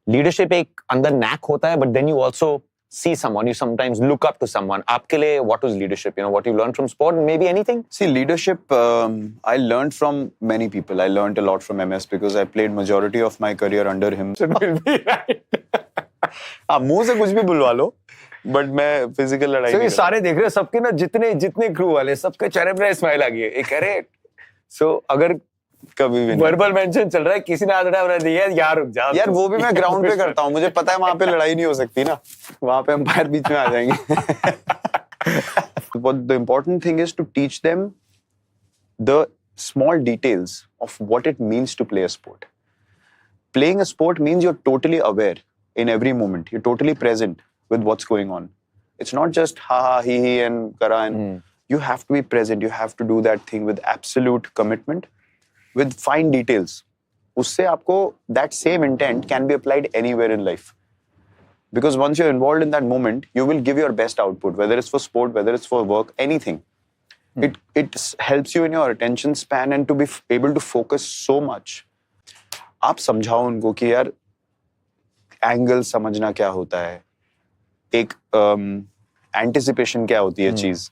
Leadership एक अंदर NAAC होता है, but then you also see someone, you sometimes look up to someone. आपके लिए what was leadership? You know, what you learned from sport, maybe anything? See, leadership, I learned from many people. I learned a lot from MS because I played majority of my career under him. हाँ, मुंह से कुछ भी बुलवा लो, but मैं physical लड़ाई नहीं सारे देख रहे हैं, सबके ना जितने क्रू वाले, सबके चेहरे पे स्माइल आ गई है। एक अरे, so अगर कभी भी वर्बल मेंशन चल रहा है, किसी ने हाथ उठाया और दिया यार रुक जा यार, वो भी मैं ग्राउंड पे करता हूँ, मुझे पता है वहां पे लड़ाई नहीं हो सकती ना, वहां पे अंपायर बीच में आ जाएंगे। But the important thing is to teach them the small details of what it means to play a sport. Playing a sport means you're totally aware in every moment. You're totally present with what's going on. It's not just ha ha he and kara and you have to be present. You have to do that thing with absolute commitment, with fine details. उससे आपको that same intent can be applied anywhere in life. Because once you're involved in that moment, you will give your best output, whether it's for sport, whether it's for work, anything. It helps you in your attention span and to be able to focus so much. आप समझाओ उनको कि यार angle समझना क्या होता है, एक एंटिसिपेशन क्या होती है चीज,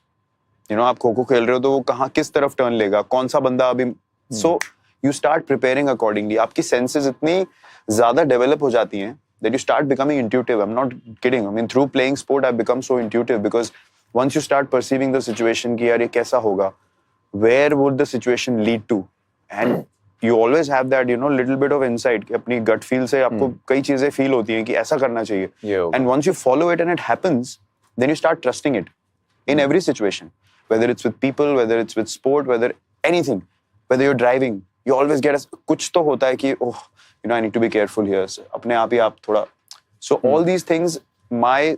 यू नो, आप खो खो खेल रहे हो तो वो कहाँ किस तरफ टर्न लेगा, कौन सा बंदा अभी, so you start preparing accordingly. आपकी सेंसेस इतनी ज्यादा डेवलप हो जाती हैं that you start becoming intuitive. I'm not kidding. I mean, through playing sport, I've become so intuitive because once you start perceiving the situation कि यार ये कैसा होगा, where would the situation lead to, and you always have that, you know, little bit of insight कि अपनी gut feel से आपको कई चीजें feel होती हैं कि ऐसा करना चाहिए. And once you follow it and it happens, then you start trusting it in every situation, whether it's with people, whether it's with sport, whether anything, whether you're driving, you always get कुछ तो होता है कि oh, you know, I need to be careful here. अपने आप ही आप थोड़ा. So all these things, my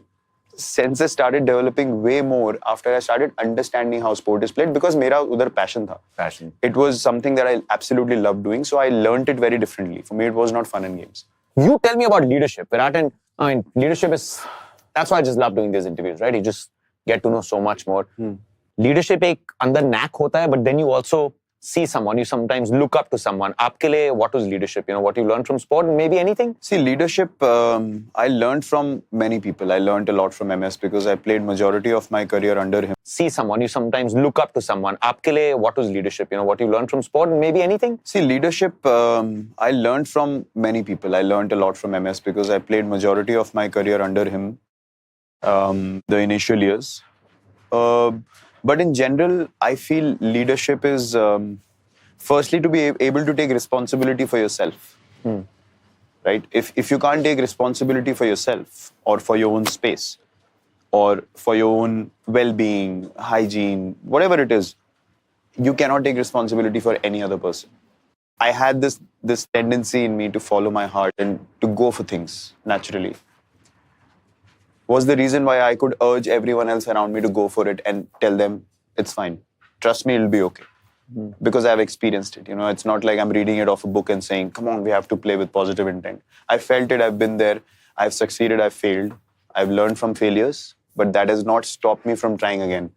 senses started developing way more after I started understanding how sport is played because मेरा उधर passion था. Passion. It was something that I absolutely loved doing. So I learned it very differently. For me, it was not fun and games. You tell me about leadership, Virat, and I mean, leadership is, that's why I just love doing these interviews, right? You just get to know so much more. Leadership एक अंदर NAAC होता है, but then you also see someone, you sometimes look up to someone. आपके लिए what was leadership? You know, what you learned from sport, maybe anything? See, leadership, I learned from many people. I learned a lot from MS because I played majority of my career under him. See someone, you sometimes look up to someone. आपके लिए what was leadership? You know, what you learned from sport, maybe anything? See, leadership, I learned from many people. I learned a lot from MS because I played majority of my career under him, the initial years. But in general, I feel leadership is firstly to be able to take responsibility for yourself. Right? If you can't take responsibility for yourself or for your own space or for your own well-being, hygiene, whatever it is, you cannot take responsibility for any other person. I had this tendency in me to follow my heart and to go for things naturally. Was the reason why I could urge everyone else around me to go for it and tell them, it's fine. Trust me, it'll be okay. Because I've experienced it. You know, it's not like I'm reading it off a book and saying, come on, we have to play with positive intent. I felt it, I've been there, I've succeeded, I've failed. I've learned from failures, but that has not stopped me from trying again.